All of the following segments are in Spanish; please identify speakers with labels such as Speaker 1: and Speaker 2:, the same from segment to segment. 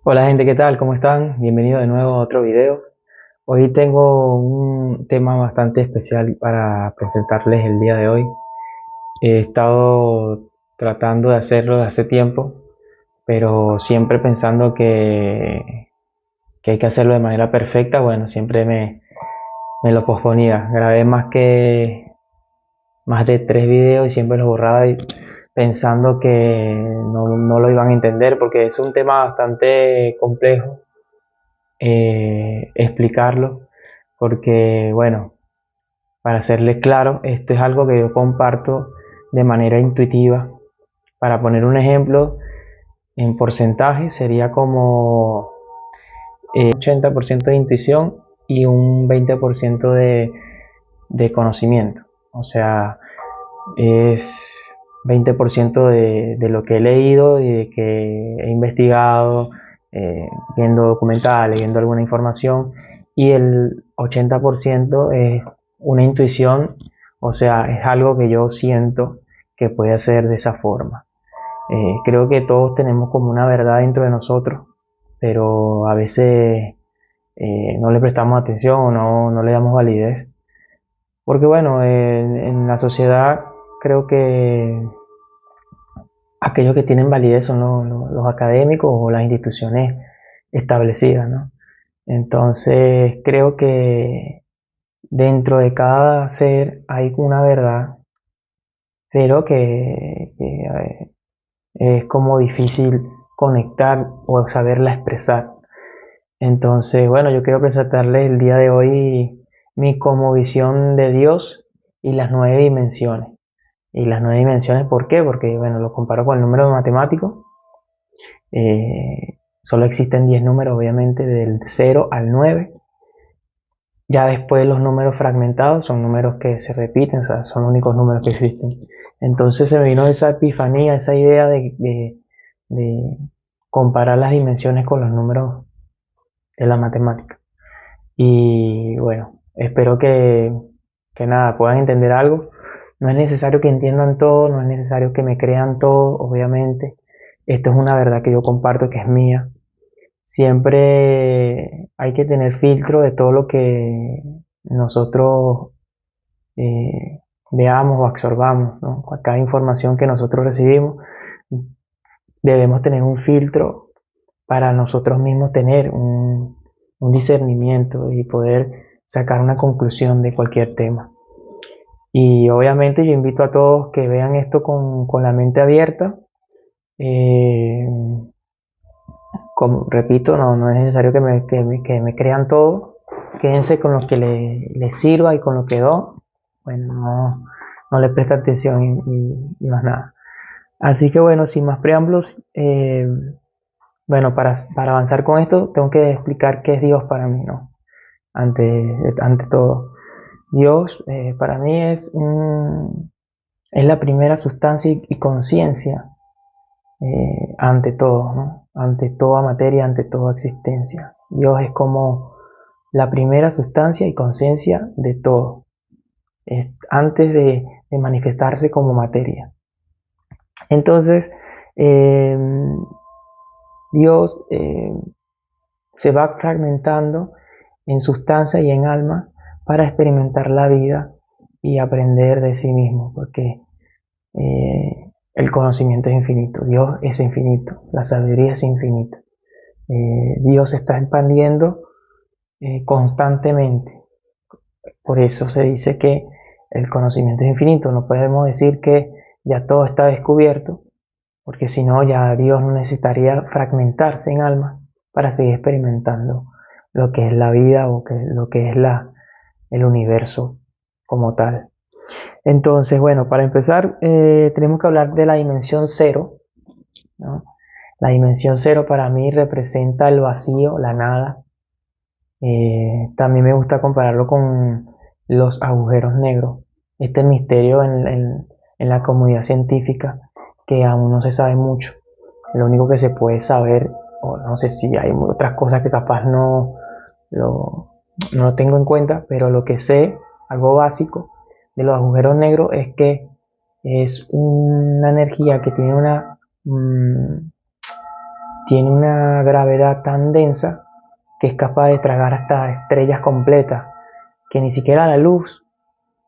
Speaker 1: Hola gente, ¿qué tal? ¿Cómo están? Bienvenido de nuevo a otro video. Hoy tengo un tema bastante especial para presentarles el día de hoy. He estado tratando de hacerlo de hace tiempo, pero siempre pensando que hay que hacerlo de manera perfecta. Bueno, siempre me lo posponía. Grabé más de 3 videos y siempre los borraba pensando que no lo iban a entender porque es un tema bastante complejo explicarlo, porque bueno, para serles claro, esto es algo que yo comparto de manera intuitiva. Para poner un ejemplo, en porcentaje sería como 80% de intuición y un 20% de conocimiento. O sea, es 20% de lo que he leído y de que he investigado, viendo documentales, viendo alguna información, y el 80% es una intuición, o sea, es algo que yo siento que puede ser de esa forma. Creo que todos tenemos como una verdad dentro de nosotros, pero a veces no le prestamos atención o no le damos validez. Porque bueno, en la sociedad creo que aquellos que tienen validez son los académicos o las instituciones establecidas, ¿no? Entonces creo que dentro de cada ser hay una verdad, pero que es como difícil conectar o saberla expresar. Entonces, bueno, yo quiero presentarles el día de hoy mi cosmovisión de Dios y las 9 dimensiones. Y las 9 dimensiones, ¿por qué? Porque, bueno, lo comparo con el número matemático. Solo existen 10 números, obviamente, del 0 al 9. Ya después los números fragmentados son números que se repiten, o sea, son los únicos números que existen. Entonces se me vino esa epifanía, esa idea de comparar las dimensiones con los números de la matemática. Y bueno, espero que nada, puedan entender algo. No es necesario que entiendan todo, no es necesario que me crean todo, obviamente. Esto es una verdad que yo comparto, que es mía. Siempre hay que tener filtro de todo lo que nosotros veamos o absorbamos, ¿no? Cada información que nosotros recibimos, debemos tener un filtro para nosotros mismos tener un discernimiento y poder sacar una conclusión de cualquier tema. Y obviamente yo invito a todos que vean esto con la mente abierta. Eh, Como repito, no es necesario que me crean todo. Quédense con lo que les sirva y con lo que no, bueno, no le presta atención y más nada. Así que bueno, sin más preámbulos, bueno, para avanzar con esto, tengo que explicar qué es Dios para mí, ¿no? Ante todo, Dios para mí es la primera sustancia y conciencia ante todo, ¿no? Ante toda materia, ante toda existencia. Dios es como la primera sustancia y conciencia de todo, es antes de manifestarse como materia. Entonces, eh, Dios se va fragmentando en sustancia y en alma para experimentar la vida y aprender de sí mismo, porque el conocimiento es infinito, Dios es infinito, la sabiduría es infinita. Dios se está expandiendo constantemente. Por eso se dice que el conocimiento es infinito. No podemos decir que ya todo está descubierto, porque si no, ya Dios no necesitaría fragmentarse en alma para seguir experimentando lo que es la vida o lo que es el universo como tal. Entonces, bueno, para empezar, tenemos que hablar de la dimensión cero, ¿no? La dimensión cero para mí representa el vacío, la nada. También me gusta compararlo con los agujeros negros. Este misterio en la comunidad científica que aún no se sabe mucho. Lo único que se puede saber, o no sé si hay otras cosas que capaz lo, no lo tengo en cuenta, pero lo que sé, algo básico de los agujeros negros es que es una energía que tiene tiene una gravedad tan densa que es capaz de tragar hasta estrellas completas, que ni siquiera la luz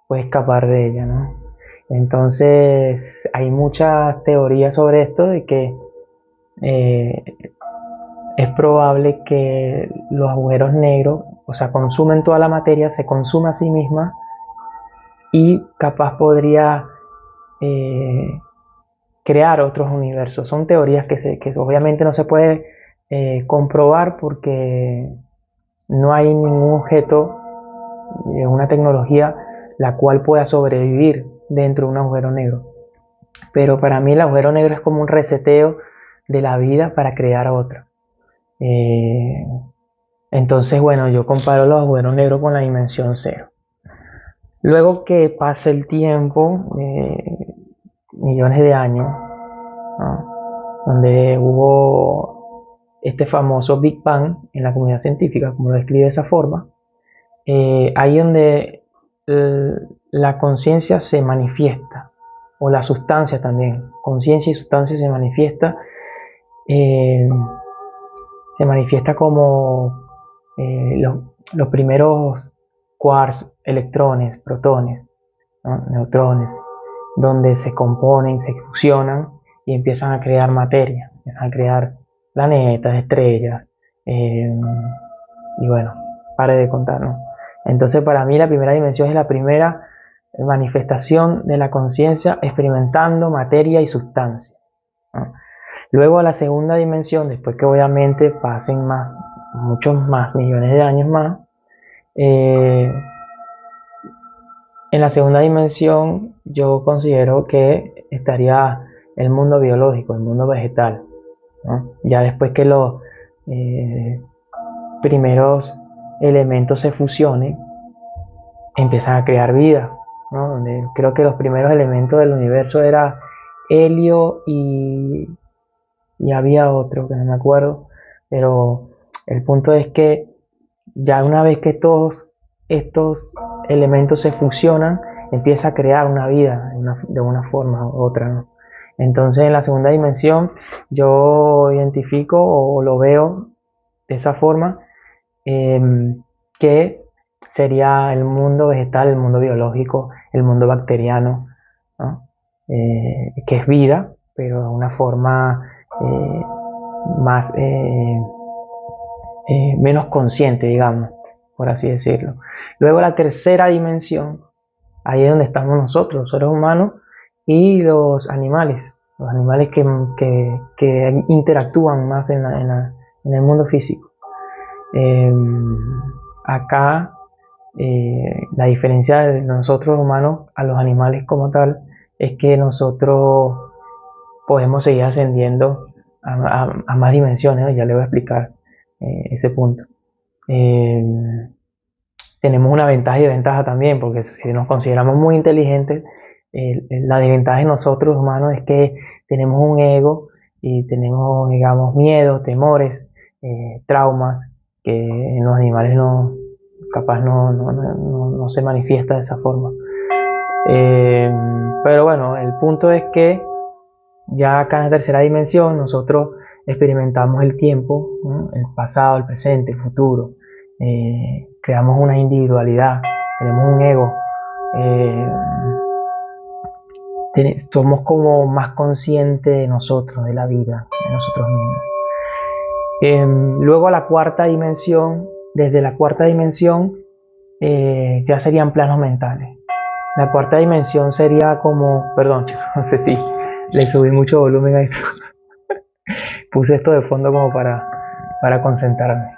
Speaker 1: puede escapar de ella, ¿no? Entonces hay muchas teorías sobre esto de que eh, es probable que los agujeros negros, o sea, consumen toda la materia, se consume a sí misma y capaz podría crear otros universos. Son teorías que obviamente no se puede comprobar porque no hay ningún objeto, una tecnología la cual pueda sobrevivir dentro de un agujero negro. Pero para mí el agujero negro es como un reseteo de la vida para crear otra. Entonces, bueno, yo comparo los agujeros negros con la dimensión cero. Luego que pase el tiempo, millones de años, ¿no? Donde hubo este famoso Big Bang en la comunidad científica, como lo describe de esa forma, ahí donde la conciencia se manifiesta, o la sustancia también, conciencia y sustancia eh, se manifiesta como los primeros quarks, electrones, protones, ¿no? Neutrones, donde se componen, se fusionan y empiezan a crear materia, empiezan a crear planetas, estrellas, y bueno, pare de contar, ¿no? Entonces para mí la primera dimensión es la primera manifestación de la conciencia experimentando materia y sustancia, ¿no? Luego a la segunda dimensión, después que obviamente pasen muchos más millones de años más, en la segunda dimensión yo considero que estaría el mundo biológico, el mundo vegetal, ¿no? Ya después que los primeros elementos se fusionen, empiezan a crear vida, ¿no? Donde creo que los primeros elementos del universo era helio y había otro que no me acuerdo, pero el punto es que ya una vez que todos estos elementos se fusionan, empieza a crear una vida de una forma u otra, ¿no? Entonces en la segunda dimensión yo identifico o lo veo de esa forma, que sería el mundo vegetal, el mundo biológico, el mundo bacteriano, ¿no? Que es vida, pero de una forma más menos consciente, digamos, por así decirlo. Luego la tercera dimensión, ahí es donde estamos nosotros, los seres humanos y los animales que interactúan más en el mundo físico. Acá la diferencia de nosotros humanos a los animales como tal es que nosotros podemos seguir ascendiendo a más dimensiones, ¿no? Ya le voy a explicar ese punto. Tenemos una ventaja y desventaja también, porque si nos consideramos muy inteligentes, la desventaja de nosotros humanos es que tenemos un ego y tenemos, digamos, miedos, temores, traumas, que en los animales capaz no se manifiesta de esa forma. Pero bueno, el punto es que ya acá en la tercera dimensión nosotros experimentamos el tiempo, ¿no? El pasado, el presente, el futuro. Creamos una individualidad, tenemos un ego, somos como más conscientes de nosotros, de la vida, de nosotros mismos. Luego a la cuarta dimensión, desde la cuarta dimensión ya serían planos mentales. La cuarta dimensión sería como, perdón, no sé si le subí mucho volumen a esto. Puse esto de fondo como para concentrarme.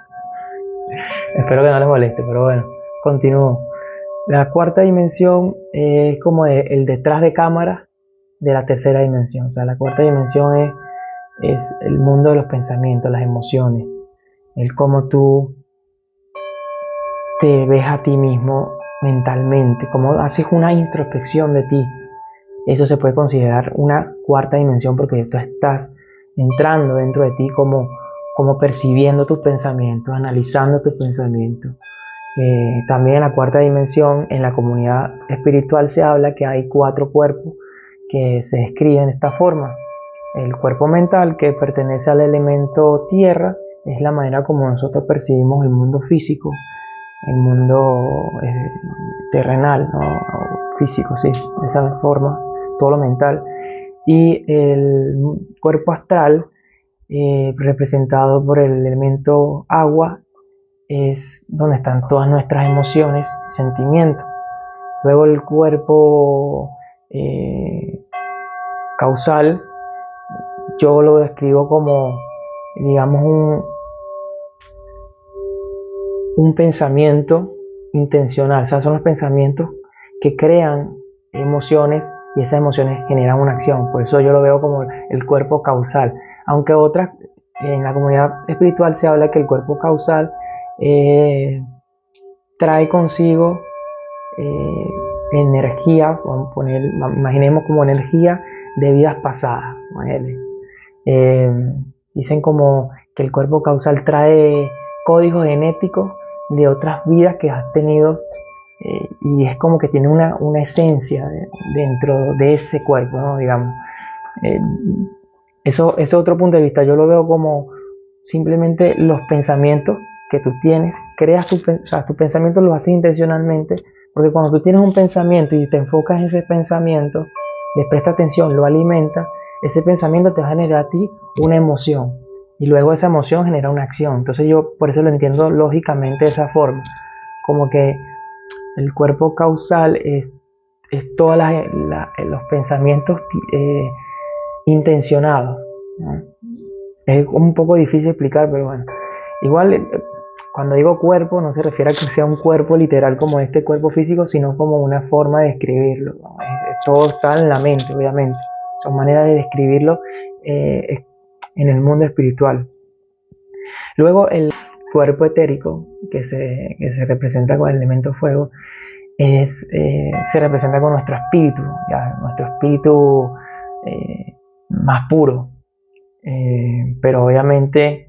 Speaker 1: Espero que no les moleste, pero bueno, continúo. La cuarta dimensión es como el detrás de cámara de la tercera dimensión. O sea, la cuarta dimensión es el mundo de los pensamientos, las emociones, el cómo tú te ves a ti mismo mentalmente, cómo haces una introspección de ti. Eso se puede considerar una cuarta dimensión porque tú estás entrando dentro de ti como percibiendo tus pensamientos, analizando tus pensamientos. También en la cuarta dimensión, en la comunidad espiritual se habla que hay 4 cuerpos que se describen de esta forma. El cuerpo mental, que pertenece al elemento tierra, es la manera como nosotros percibimos el mundo físico, el mundo terrenal, ¿no? Físico, sí, de esa forma, todo lo mental. Y el cuerpo astral, representado por el elemento agua, es donde están todas nuestras emociones, sentimientos. Luego el cuerpo causal, yo lo describo como, digamos, un pensamiento intencional. O sea, son los pensamientos que crean emociones y esas emociones generan una acción. Por eso yo lo veo como el cuerpo causal. Aunque otras, en la comunidad espiritual se habla que el cuerpo causal trae consigo energía, vamos a poner, imaginemos como energía de vidas pasadas. Dicen como que el cuerpo causal trae códigos genéticos de otras vidas que has tenido, y es como que tiene una esencia dentro de ese cuerpo, ¿no? Digamos. Eh, Eso es otro punto de vista. Yo lo veo como simplemente los pensamientos que tú tienes, creas o sea, tus pensamientos los haces intencionalmente, porque cuando tú tienes un pensamiento y te enfocas en ese pensamiento, le prestas atención, lo alimentas, ese pensamiento te va a generar a ti una emoción y luego esa emoción genera una acción. Entonces yo por eso lo entiendo lógicamente de esa forma, como que el cuerpo causal es todos los pensamientos intencionados, ¿no? Es un poco difícil explicar, pero bueno. Igual, cuando digo cuerpo, no se refiere a que sea un cuerpo literal como este cuerpo físico, sino como una forma de describirlo, ¿no? Todo está en la mente, obviamente. Son maneras de describirlo en el mundo espiritual. Luego, el cuerpo etérico, que se representa con el elemento fuego, se representa con nuestro espíritu, ¿ya? Nuestro espíritu más puro. Pero obviamente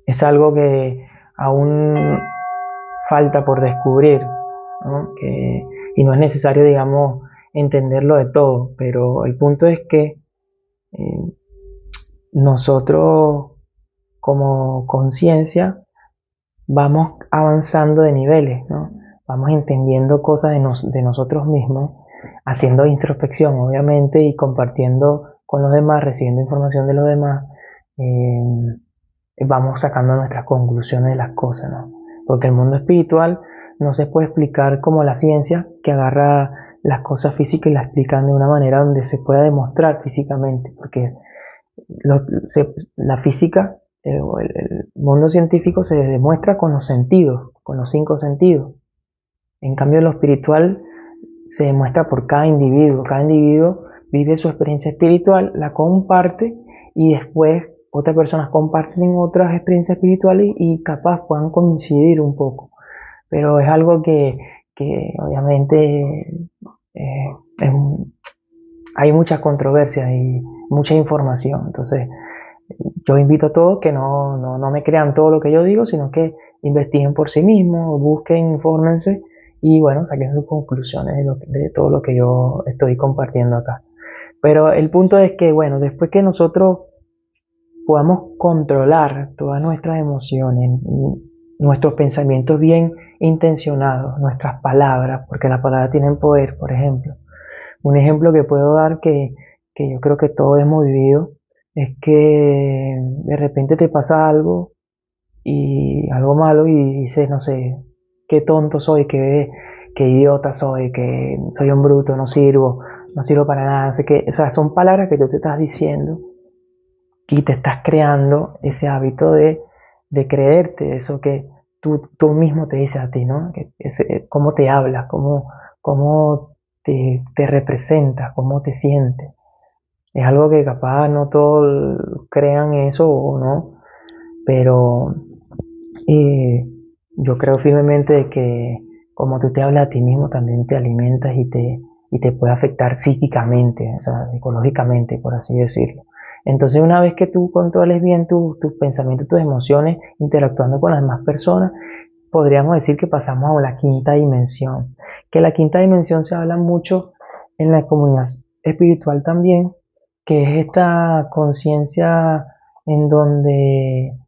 Speaker 1: es algo que aún falta por descubrir, ¿no? Y no es necesario, digamos, entenderlo de todo, pero el punto es que eh, nosotros como conciencia vamos avanzando de niveles, ¿no? Vamos entendiendo cosas de nosotros mismos, haciendo introspección, obviamente, y compartiendo con los demás, recibiendo información de los demás. Vamos sacando nuestras conclusiones de las cosas, ¿no? Porque el mundo espiritual no se puede explicar como la ciencia, que agarra las cosas físicas y las explican de una manera donde se pueda demostrar físicamente, porque la física, o el mundo científico se demuestra con los sentidos, con los 5 sentidos. En cambio, lo espiritual se demuestra por cada individuo vive su experiencia espiritual, la comparte y después otras personas comparten otras experiencias espirituales y capaz puedan coincidir un poco. Pero es algo que obviamente hay mucha controversia y mucha información. Entonces, yo invito a todos que no me crean todo lo que yo digo, sino que investiguen por sí mismos, busquen, infórmense y bueno, saquen sus conclusiones de todo lo que yo estoy compartiendo acá. Pero el punto es que, bueno, después que nosotros podamos controlar todas nuestras emociones, nuestros pensamientos bien intencionados, nuestras palabras, porque las palabras tienen poder, por ejemplo. Un ejemplo que puedo dar que yo creo que todos hemos vivido es que de repente te pasa algo y algo malo y dices, no sé, qué tonto soy, qué idiota soy, que soy un bruto, no sirvo para nada, no sé qué. O sea, son palabras que tú te estás diciendo y te estás creando ese hábito de creerte eso que tú mismo te dices a ti, ¿no? Cómo te hablas, cómo te representas, cómo te sientes. Es algo que capaz no todos crean eso o no, pero yo creo firmemente de que como tú te hablas a ti mismo, también te alimentas y te puede afectar psíquicamente, o sea, psicológicamente, por así decirlo. Entonces, una vez que tú controles bien tus pensamientos, tus emociones, interactuando con las demás personas, podríamos decir que pasamos a la quinta dimensión. Que la quinta dimensión se habla mucho en la comunidad espiritual también, que es esta conciencia en donde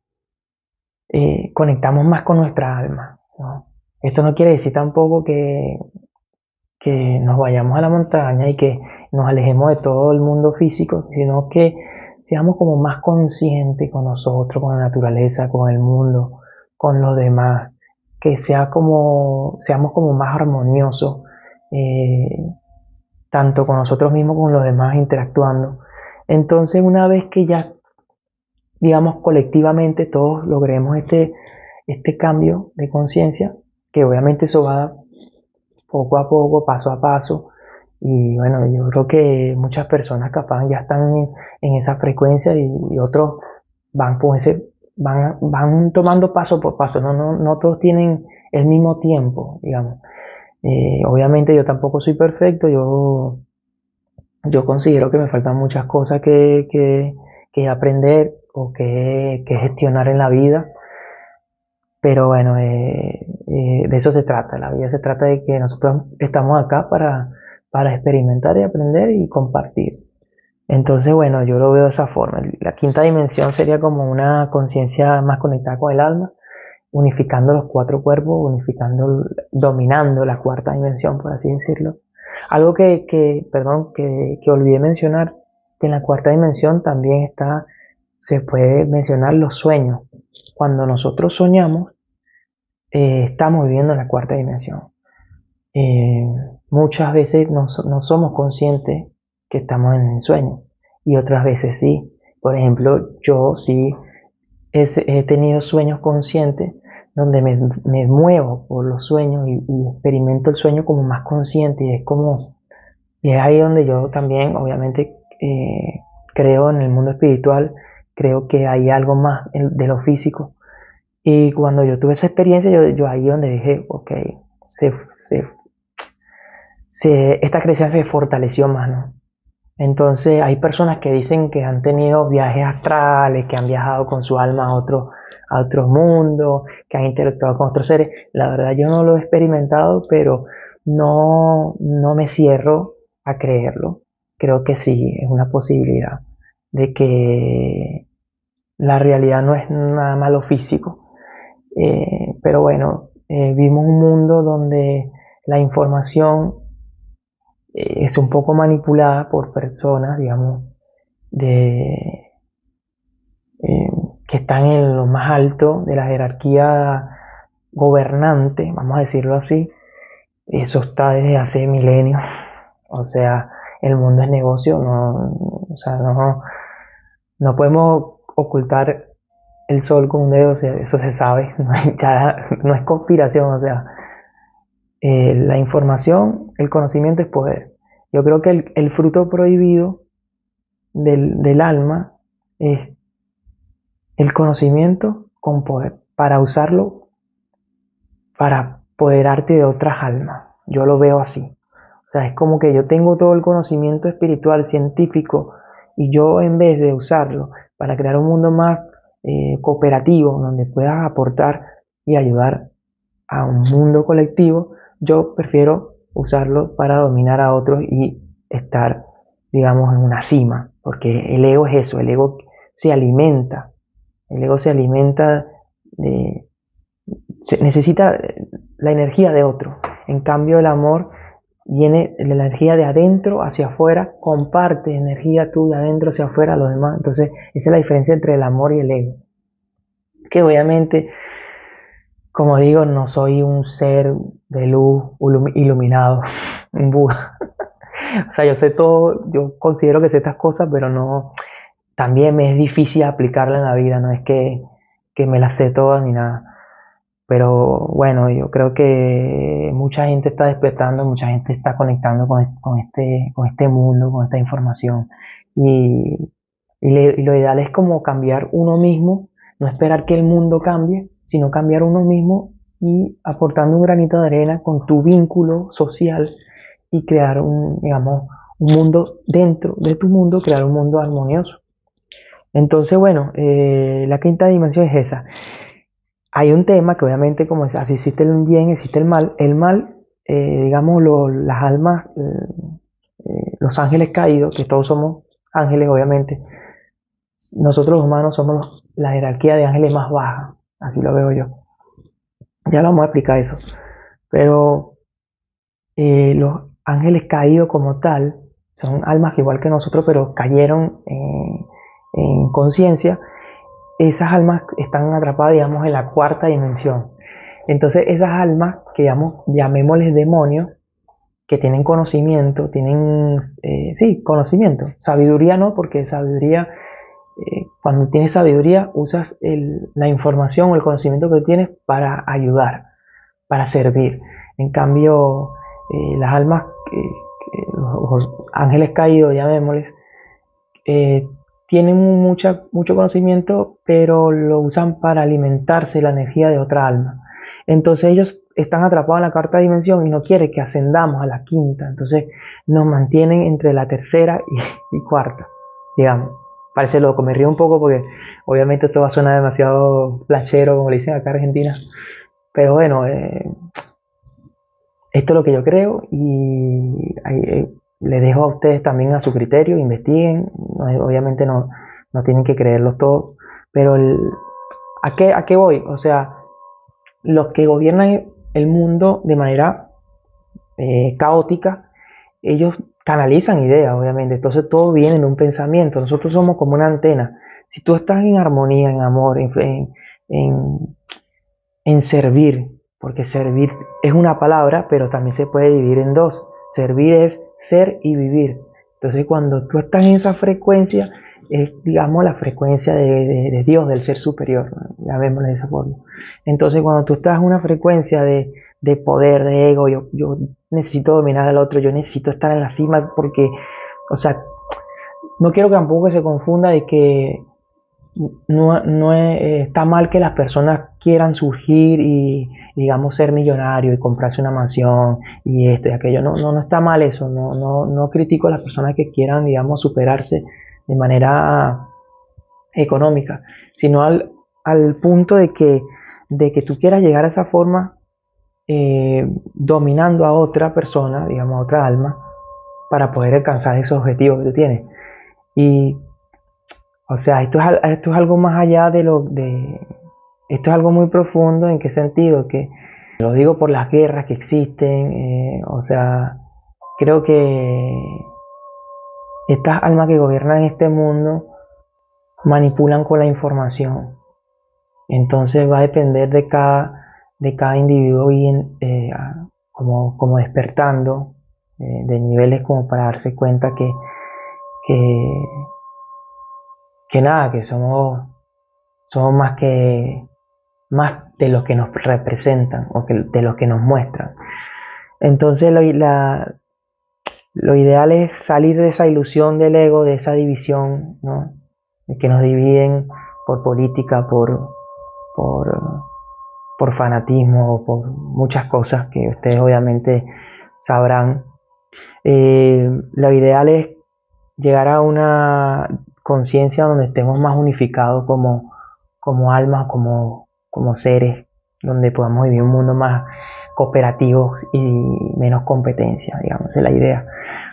Speaker 1: conectamos más con nuestra alma, ¿no? Esto no quiere decir tampoco que nos vayamos a la montaña y que nos alejemos de todo el mundo físico, sino que seamos como más conscientes con nosotros, con la naturaleza, con el mundo, con los demás, que seamos como más armoniosos, eh, tanto con nosotros mismos como con los demás interactuando. Entonces, una vez que ya, digamos, colectivamente todos logremos este cambio de conciencia, que obviamente eso va poco a poco, paso a paso, y bueno, yo creo que muchas personas capaz ya están en esa frecuencia y otros van tomando paso por paso, no todos tienen el mismo tiempo, digamos. Obviamente yo tampoco soy perfecto, yo considero que me faltan muchas cosas que aprender o que gestionar en la vida, pero bueno, de eso se trata. La vida se trata de que nosotros estamos acá para experimentar y aprender y compartir. Entonces, bueno, yo lo veo de esa forma. La quinta dimensión sería como una conciencia más conectada con el alma, unificando los cuatro cuerpos, dominando la cuarta dimensión, por así decirlo. Algo que olvidé mencionar, que en la cuarta dimensión también se puede mencionar los sueños. Cuando nosotros soñamos, estamos viviendo en la cuarta dimensión. Eh, Muchas veces no somos conscientes que estamos en el sueño y otras veces sí. Por ejemplo, yo sí he tenido sueños conscientes donde me muevo por los sueños y experimento el sueño como más consciente y es ahí donde yo también obviamente creo en el mundo espiritual, creo que hay algo más de lo físico y cuando yo tuve esa experiencia yo ahí donde dije, ok, se, se esta creencia se fortaleció más, ¿no? Entonces hay personas que dicen que han tenido viajes astrales, que han viajado con su alma a otro mundo, que han interactuado con otros seres. La verdad yo no lo he experimentado, pero no me cierro a creerlo. Creo que sí, es una posibilidad de que la realidad no es nada más lo físico. Pero bueno, vivimos un mundo donde la información es un poco manipulada por personas, digamos, de, eh, que están en lo más alto de la jerarquía gobernante, vamos a decirlo así. Eso está desde hace milenios. O sea, el mundo es negocio, o sea, no podemos ocultar el sol con un dedo, o sea, eso se sabe, ya no es conspiración, o sea, la información, el conocimiento es poder. Yo creo que el fruto prohibido del alma es el conocimiento con poder, para usarlo para apoderarte de otras almas. Yo lo veo así. O sea, es como que yo tengo todo el conocimiento espiritual, científico, y yo en vez de usarlo para crear un mundo más cooperativo, donde puedas aportar y ayudar a un mundo colectivo, yo prefiero usarlo para dominar a otros y estar, digamos, en una cima, porque el ego es eso, se alimenta, el ego se alimenta de, necesita la energía de otro, en cambio el amor viene de la energía de adentro hacia afuera, comparte energía tú de adentro hacia afuera a los demás, entonces esa es la diferencia entre el amor y el ego, que obviamente como digo, no soy un ser de luz iluminado, un Buda. O sea, yo sé todo, yo considero que sé estas cosas, pero no, también me es difícil aplicarla en la vida, no es que me las sé todas ni nada. Pero bueno, yo creo que mucha gente está despertando, mucha gente está conectando con este mundo, con esta información. Y, y lo ideal es como cambiar uno mismo, no esperar que el mundo cambie, sino cambiar uno mismo y aportando un granito de arena con tu vínculo social y crear digamos, un mundo dentro de tu mundo, crear un mundo armonioso. Entonces, bueno, la quinta dimensión es esa. Hay un tema que obviamente, como así existe el bien, existe el mal, digamos, las almas, los ángeles caídos, que todos somos ángeles, obviamente. Nosotros los humanos somos la jerarquía de ángeles más baja, así lo veo yo. Ya lo vamos a explicar eso. Pero los ángeles caídos como tal son almas que igual que nosotros, pero cayeron en conciencia. Esas almas están atrapadas, digamos, en la cuarta dimensión. Entonces, esas almas que llamémosles demonios, que tienen conocimiento, sí, conocimiento. Sabiduría no, porque sabiduría, cuando tienes sabiduría, usas la información o el conocimiento que tienes para ayudar, para servir. En cambio, las almas, los ángeles caídos, llamémosles, eh, tienen mucho conocimiento, pero lo usan para alimentarse la energía de otra alma. Entonces ellos están atrapados en la cuarta dimensión y no quieren que ascendamos a la quinta. Entonces nos mantienen entre la tercera y cuarta, digamos. Parece loco, me río un poco porque obviamente esto va a sonar demasiado flashero, como le dicen acá en Argentina. Pero bueno, esto es lo que yo creo y le dejo a ustedes también a su criterio, investiguen. Obviamente no tienen que creerlos todos, pero ¿a qué voy? O sea, los que gobiernan el mundo de manera caótica, ellos canalizan ideas, obviamente. Entonces todo viene de un pensamiento. Nosotros somos como una antena. Si tú estás en armonía, en amor, en, en servir, porque servir es una palabra, pero también se puede dividir en dos. Servir es ser y vivir. Entonces cuando tú estás en esa frecuencia, es digamos la frecuencia de Dios, del ser superior, ¿no? Ya vemos de esa forma. Entonces cuando tú estás en una frecuencia de poder, de ego, yo necesito dominar al otro, yo necesito estar en la cima porque, o sea, no quiero que tampoco se confunda de que está mal que las personas quieran surgir y, digamos, ser millonarios y comprarse una mansión y esto y aquello. No está mal eso. No critico a las personas que quieran, digamos, superarse de manera económica, sino al punto de que tú quieras llegar a esa forma dominando a otra persona, digamos, a otra alma, para poder alcanzar esos objetivos que tú tienes. Y o sea, esto es algo más allá esto es algo muy profundo. ¿En qué sentido? Que lo digo por las guerras que existen. O sea, creo que estas almas que gobiernan este mundo manipulan con la información. Entonces va a depender de cada individuo y como despertando de niveles como para darse cuenta que, que nada, que somos más de los que nos representan o de los que nos muestran. Entonces lo ideal es salir de esa ilusión del ego, de esa división, ¿no? De que nos dividen por política, por, por fanatismo, por muchas cosas que ustedes obviamente sabrán. Lo ideal es llegar a una conciencia donde estemos más unificados como almas, como seres, donde podamos vivir un mundo más cooperativo y menos competencia, digamos, es la idea.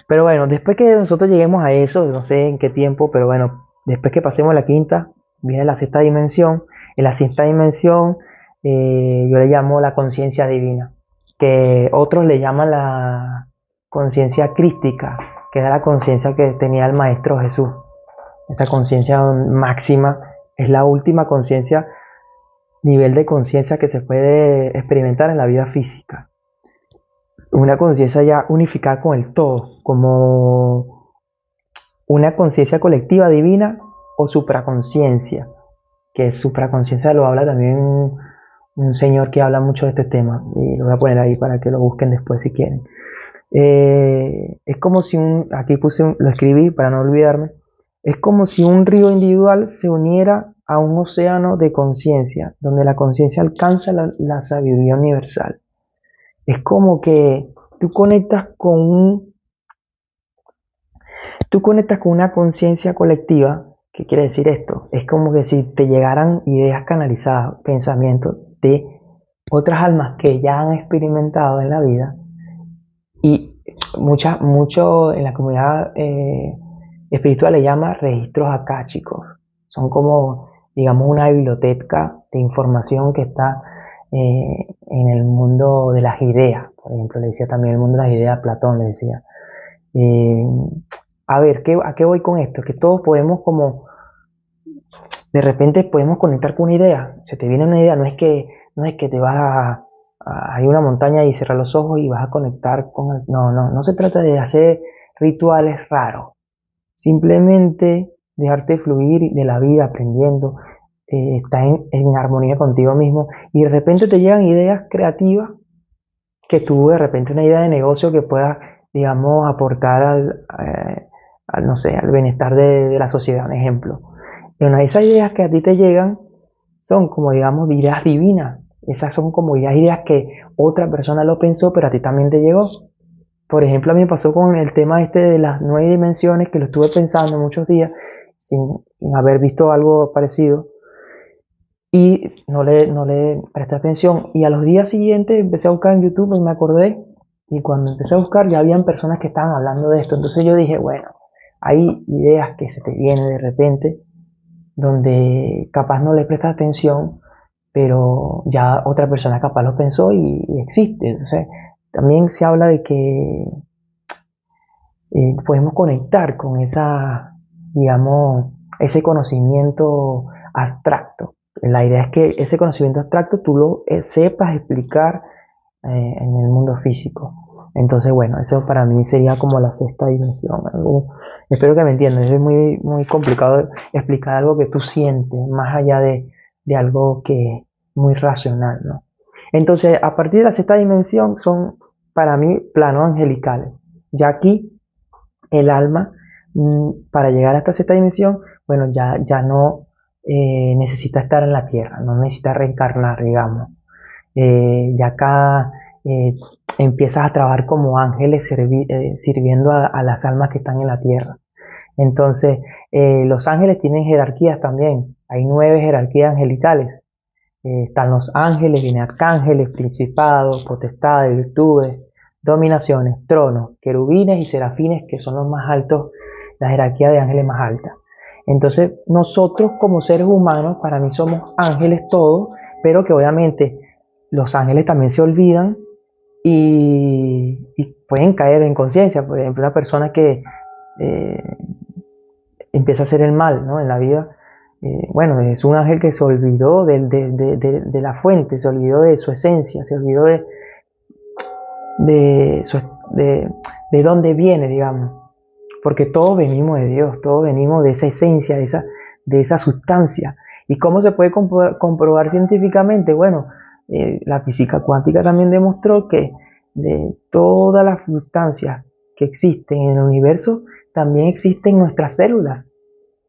Speaker 1: Pero bueno, después que nosotros lleguemos a eso, no sé en qué tiempo, pero bueno, después que pasemos la quinta, viene la sexta dimensión. En la sexta dimensión yo le llamo la conciencia divina, que otros le llaman la conciencia crística, que era la conciencia que tenía el Maestro Jesús. Esa conciencia máxima es la última conciencia, nivel de conciencia que se puede experimentar en la vida física. Una conciencia ya unificada con el todo, como una conciencia colectiva divina o supraconciencia, que supraconciencia lo habla también un señor que habla mucho de este tema, y lo voy a poner ahí para que lo busquen después si quieren. Es como si aquí lo escribí para no olvidarme, es como si un río individual se uniera a un océano de conciencia, donde la conciencia alcanza la sabiduría universal. Es como que tú conectas con una conciencia colectiva. ¿Qué quiere decir esto? Es como que si te llegaran ideas canalizadas, pensamientos de otras almas que ya han experimentado en la vida y mucho en la comunidad espiritual le llama registros akáshicos. Son como, digamos, una biblioteca de información que está en el mundo de las ideas. Por ejemplo, le decía también el mundo de las ideas, Platón le decía. Eh, a ver, ¿a qué voy con esto? Que todos podemos como, de repente podemos conectar con una idea. Se te viene una idea, no es que te vas a ir a una montaña y cerrar los ojos y vas a conectar con el, no se trata de hacer rituales raros. Simplemente dejarte fluir de la vida aprendiendo, estar en armonía contigo mismo y de repente te llegan ideas creativas que tú de repente una idea de negocio que pueda, digamos, aportar no sé, al bienestar de la sociedad, un ejemplo. Y una de esas ideas que a ti te llegan son como, digamos, ideas divinas. Esas son como ideas que otra persona lo pensó, pero a ti también te llegó. Por ejemplo, a mí me pasó con el tema este de las 9 dimensiones, que lo estuve pensando muchos días sin haber visto algo parecido y no le presté atención. Y a los días siguientes empecé a buscar en YouTube y me acordé. Y cuando empecé a buscar ya habían personas que estaban hablando de esto. Entonces yo dije, bueno, hay ideas que se te vienen de repente donde capaz no le prestas atención, pero ya otra persona capaz lo pensó y existe. Entonces también se habla de que podemos conectar con digamos, ese conocimiento abstracto. La idea es que ese conocimiento abstracto tú lo sepas explicar en el mundo físico. Entonces, bueno, eso para mí sería como la sexta dimensión. Espero que me entiendan. Es muy, muy complicado explicar algo que tú sientes, más allá de algo que es muy racional, ¿no? Entonces, a partir de la sexta dimensión son para mí planos angelicales. Ya aquí el alma, para llegar a esta sexta dimensión, bueno, ya no necesita estar en la tierra, no necesita reencarnar, digamos. Ya acá empiezas a trabajar como ángeles sirviendo a las almas que están en la tierra. Entonces, los ángeles tienen jerarquías también. Hay 9 jerarquías angelicales. Están los ángeles, vienen arcángeles, principados, potestades, virtudes, dominaciones, tronos, querubines y serafines, que son los más altos, la jerarquía de ángeles más alta. Entonces, nosotros como seres humanos, para mí somos ángeles todos, pero que obviamente los ángeles también se olvidan y pueden caer en conciencia. Por ejemplo, una persona que eh, empieza a hacer el mal, ¿no?, en la vida, bueno, es un ángel que se olvidó de la fuente, se olvidó de su esencia, se olvidó de, su, de, de dónde viene, digamos, porque todos venimos de Dios, todos venimos de esa esencia, de esa sustancia. ¿Y cómo se puede comprobar científicamente? Bueno, la física cuántica también demostró que de todas las sustancias que existen en el universo, también existen nuestras células.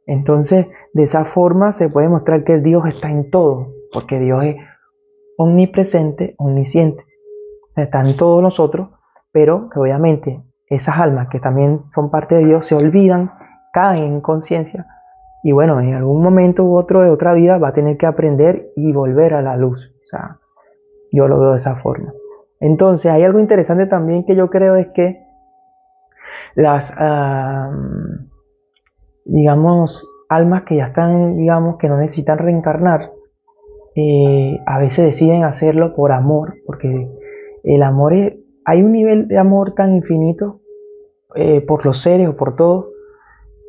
Speaker 1: Entonces, de esa forma se puede mostrar que Dios está en todo, porque Dios es omnipresente, omnisciente, está en todos nosotros, pero que obviamente esas almas que también son parte de Dios se olvidan, caen en conciencia y bueno, en algún momento u otro de otra vida va a tener que aprender y volver a la luz. O sea, yo lo veo de esa forma. Entonces, hay algo interesante también que yo creo es que las, digamos, almas que ya están, digamos, que no necesitan reencarnar, a veces deciden hacerlo por amor, porque el amor hay un nivel de amor tan infinito por los seres o por todo,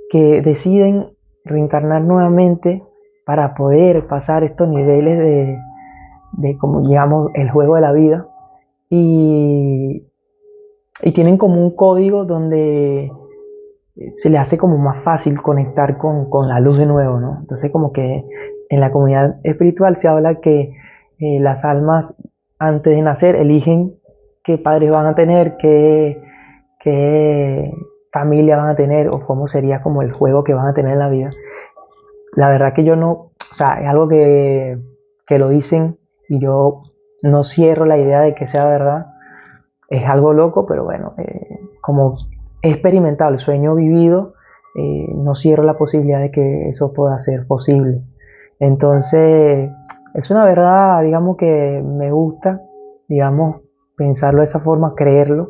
Speaker 1: que deciden reencarnar nuevamente para poder pasar estos niveles de como digamos, el juego de la vida, y, y tienen como un código donde se le hace como más fácil conectar con la luz de nuevo, ¿no? Entonces como que en la comunidad espiritual se habla que las almas antes de nacer eligen qué padres van a tener, qué familia van a tener o cómo sería como el juego que van a tener en la vida. La verdad que yo no, o sea, es algo que lo dicen y yo no cierro la idea de que sea verdad. Es algo loco, pero bueno, como he experimentado el sueño vivido, no cierro la posibilidad de que eso pueda ser posible. Entonces, es una verdad, digamos, que me gusta, digamos, pensarlo de esa forma, creerlo.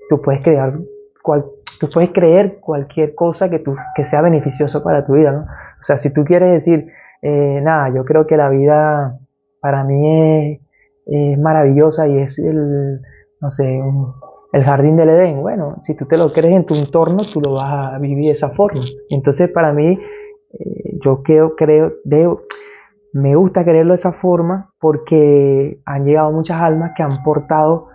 Speaker 1: Tú puedes crear tú puedes creer cualquier cosa que sea beneficioso para tu vida, ¿no? O sea, si tú quieres decir, nada, yo creo que la vida para mí es maravillosa y es no sé, el jardín del Edén. Bueno, si tú te lo crees en tu entorno, tú lo vas a vivir de esa forma. Entonces, para mí, me gusta creerlo de esa forma porque han llegado muchas almas que han portado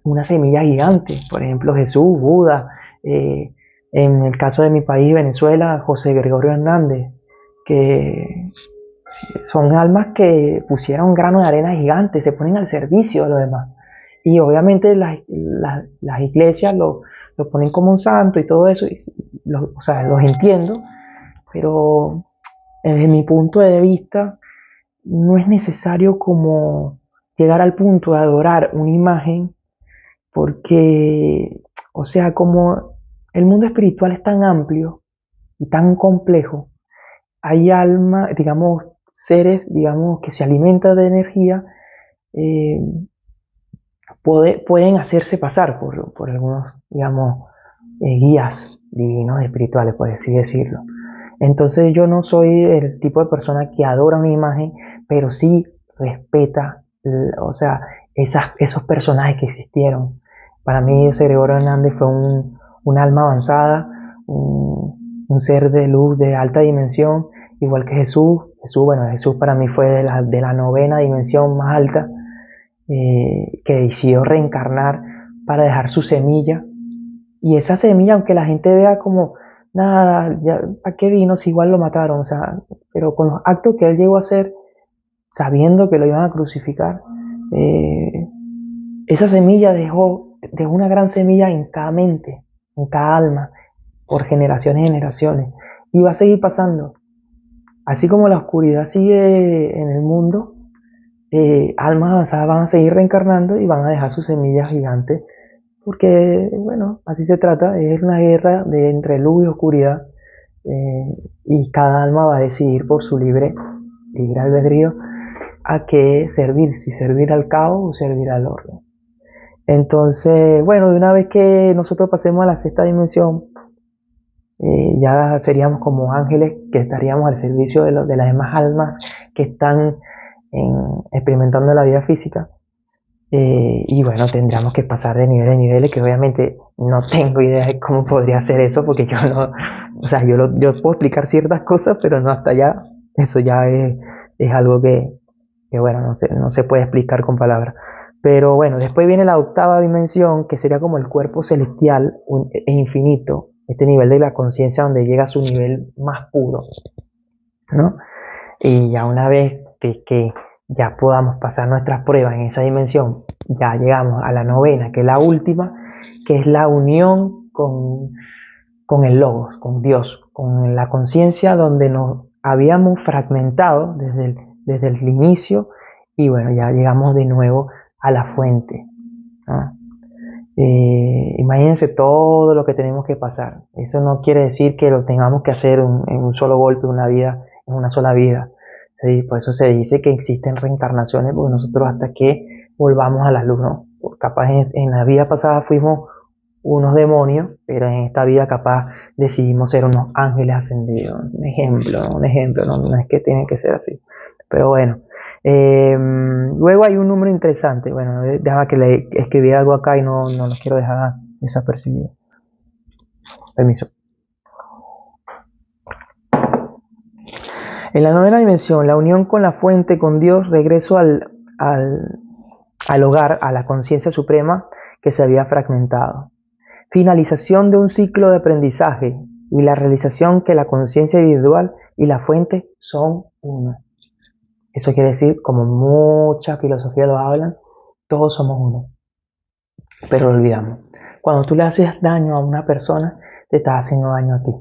Speaker 1: una semilla gigante. Por ejemplo, Jesús, Buda, eh, en el caso de mi país, Venezuela, José Gregorio Hernández, que son almas que pusieron un grano de arena gigante, se ponen al servicio de los demás. Y obviamente las iglesias lo ponen como un santo y todo eso, o sea, los entiendo, pero desde mi punto de vista no es necesario como llegar al punto de adorar una imagen porque, o sea, como el mundo espiritual es tan amplio y tan complejo, hay almas, digamos, seres, digamos, que se alimentan de energía, eh, pueden hacerse pasar por algunos, digamos, guías divinos espirituales, por así decirlo. Entonces yo no soy el tipo de persona que adora una imagen, pero sí respeta, o sea, esos personajes que existieron. Para mí, José Gregorio Hernández fue un alma avanzada, un ser de luz de alta dimensión, igual que Jesús. Bueno, Jesús para mí fue de la novena dimensión más alta, que decidió reencarnar para dejar su semilla. Y esa semilla, aunque la gente vea como, nada, ya, ¿para qué vino si igual lo mataron? O sea, pero con los actos que él llegó a hacer, sabiendo que lo iban a crucificar, eh, esa semilla dejó una gran semilla en cada mente, en cada alma, por generaciones y generaciones. Y va a seguir pasando. Así como la oscuridad sigue en el mundo, almas avanzadas van a seguir reencarnando y van a dejar sus semillas gigantes, porque, bueno, así se trata, es una guerra entre luz y oscuridad, y cada alma va a decidir por su libre albedrío a qué servir, si servir al caos o servir al orden. Entonces, bueno, de una vez que nosotros pasemos a la sexta dimensión, ya seríamos como ángeles que estaríamos al servicio de las demás almas que están experimentando la vida física. Y bueno, tendríamos que pasar de nivel a nivel, que obviamente no tengo idea de cómo podría hacer eso, porque yo no, o sea, yo puedo explicar ciertas cosas, pero no hasta allá. Eso ya es algo que bueno, no se puede explicar con palabras. Pero bueno, después viene la octava dimensión, que sería como el cuerpo celestial e infinito, este nivel de la conciencia donde llega a su nivel más puro, ¿no? Y ya una vez que ya podamos pasar nuestras pruebas en esa dimensión, ya llegamos a la novena, que es la última, que es la unión con el Logos, con Dios, con la conciencia donde nos habíamos fragmentado desde el inicio, y bueno, ya llegamos de nuevo a la fuente, ¿no? Imagínense todo lo que tenemos que pasar. Eso no quiere decir que lo tengamos que hacer en un solo golpe, en una sola vida. ¿Sí? Por eso se dice que existen reencarnaciones, porque nosotros hasta que volvamos a la luz, ¿no? Capaz en la vida pasada fuimos unos demonios, pero en esta vida capaz decidimos ser unos ángeles ascendidos. Un ejemplo, no es que tiene que ser así. Pero bueno, luego hay un número interesante. Bueno, déjame que le escribí algo acá y no lo quiero dejar desapercibido. Permiso. En la novena dimensión, la unión con la fuente, con Dios, regreso al hogar, a la conciencia suprema que se había fragmentado. Finalización de un ciclo de aprendizaje y la realización que la conciencia individual y la fuente son uno. Eso quiere decir, como mucha filosofía lo hablan, todos somos uno. Pero lo olvidamos. Cuando tú le haces daño a una persona, te estás haciendo daño a ti.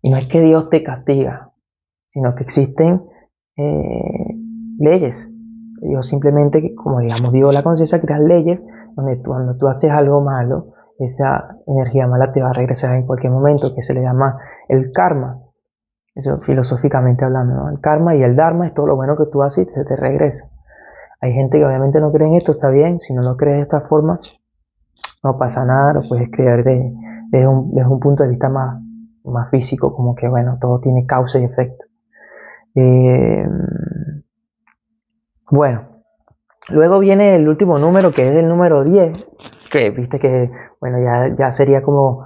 Speaker 1: Y no es que Dios te castiga, sino que existen leyes. Dios simplemente, como digamos, Dios la conciencia crea leyes donde cuando tú haces algo malo, esa energía mala te va a regresar en cualquier momento, que se le llama el karma. Eso filosóficamente hablando, ¿no? El karma y el dharma es todo lo bueno que tú haces y se te regresa. Hay gente que obviamente no cree en esto, está bien. Si no lo crees de esta forma, no pasa nada, lo puedes creer desde un punto de vista más físico, como que bueno, todo tiene causa y efecto. Eh, bueno, luego viene el último número, que es el número 10, que viste que bueno, ya sería como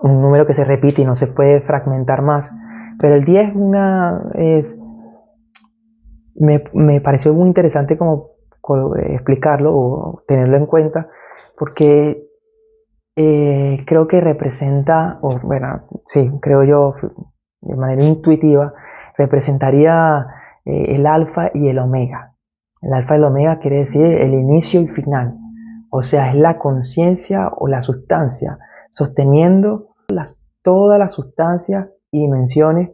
Speaker 1: un número que se repite y no se puede fragmentar más. Pero el 10 me pareció muy interesante como explicarlo o tenerlo en cuenta, porque creo que representa, o bueno, sí, creo yo, de manera intuitiva, representaría el alfa y el omega. El alfa y el omega quiere decir el inicio y final. O sea, es la conciencia o la sustancia sosteniendo todas las sustancias y dimensiones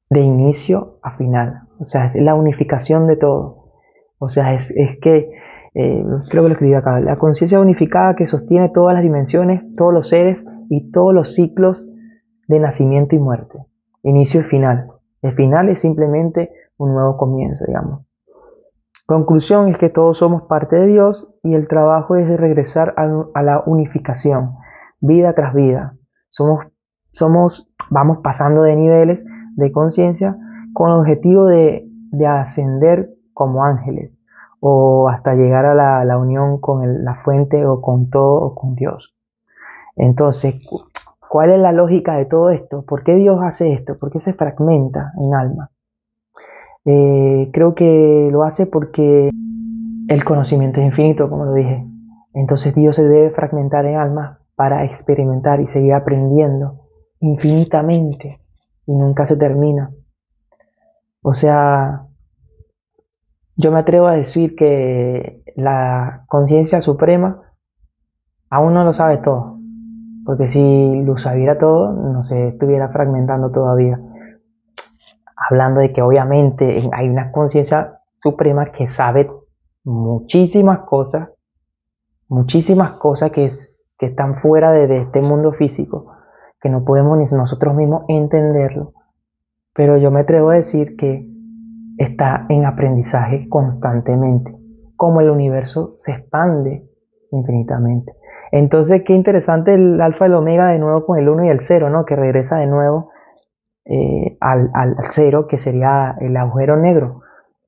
Speaker 1: de inicio a final. O sea, es la unificación de todo. O sea, es que, creo que lo escribí acá, la conciencia unificada que sostiene todas las dimensiones, todos los seres y todos los ciclos de nacimiento y muerte. Inicio y final. El final es simplemente un nuevo comienzo, digamos. Conclusión es que todos somos parte de Dios y el trabajo es de regresar a la unificación, vida tras vida. Vamos pasando de niveles de conciencia con el objetivo de ascender como ángeles o hasta llegar a la unión con la fuente o con todo o con Dios. Entonces, ¿cuál es la lógica de todo esto? ¿Por qué Dios hace esto? ¿Por qué se fragmenta en alma? Creo que lo hace porque el conocimiento es infinito, como lo dije. Entonces Dios se debe fragmentar en alma para experimentar y seguir aprendiendo infinitamente y nunca se termina. O sea, yo me atrevo a decir que la conciencia suprema aún no lo sabe todo, porque si lo sabiera todo, no se estuviera fragmentando todavía. Hablando de que obviamente hay una conciencia suprema que sabe muchísimas cosas que están fuera de este mundo físico, que no podemos ni nosotros mismos entenderlo. Pero yo me atrevo a decir que está en aprendizaje constantemente, como el universo se expande infinitamente. Entonces, qué interesante el alfa y el omega de nuevo con el 1 y el 0, ¿no? Que regresa de nuevo al 0, que sería el agujero negro.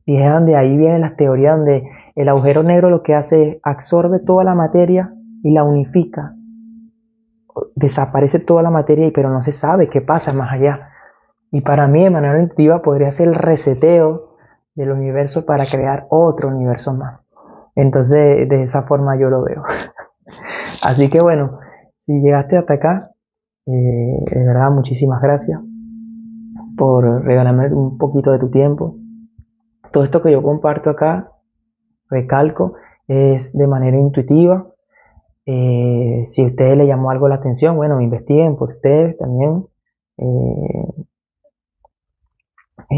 Speaker 1: Y es donde ahí vienen las teorías donde el agujero negro lo que hace es absorbe toda la materia y la unifica. Desaparece toda la materia, pero no se sabe qué pasa más allá. Y para mí, de manera intuitiva, podría ser el reseteo del universo para crear otro universo más. Entonces, de esa forma yo lo veo. Así que bueno, si llegaste hasta acá, de verdad, muchísimas gracias por regalarme un poquito de tu tiempo. Todo esto que yo comparto acá, recalco, es de manera intuitiva. Si a ustedes les llamó algo la atención, bueno, investiguen por ustedes también.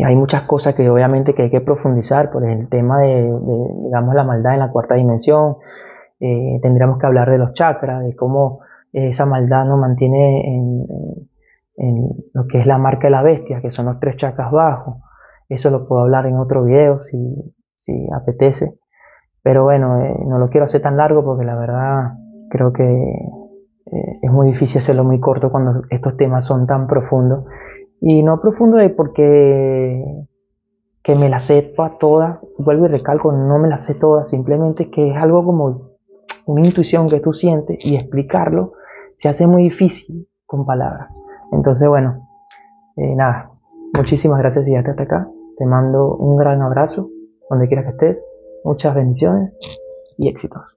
Speaker 1: Hay muchas cosas que obviamente que hay que profundizar por el tema digamos, la maldad en la cuarta dimensión. Tendríamos que hablar de los chakras, de cómo esa maldad nos mantiene en lo que es la marca de la bestia, que son los 3 chakras bajos. Eso lo puedo hablar en otro video si apetece. Pero bueno, no lo quiero hacer tan largo porque la verdad creo que es muy difícil hacerlo muy corto cuando estos temas son tan profundos. Y no profundo de porque que me las sé todas, vuelvo y recalco, no me las sé todas, simplemente que es algo como una intuición que tú sientes y explicarlo se hace muy difícil con palabras. Entonces, bueno, nada, muchísimas gracias si llegaste hasta acá. Te mando un gran abrazo, donde quiera que estés. Muchas bendiciones y éxitos.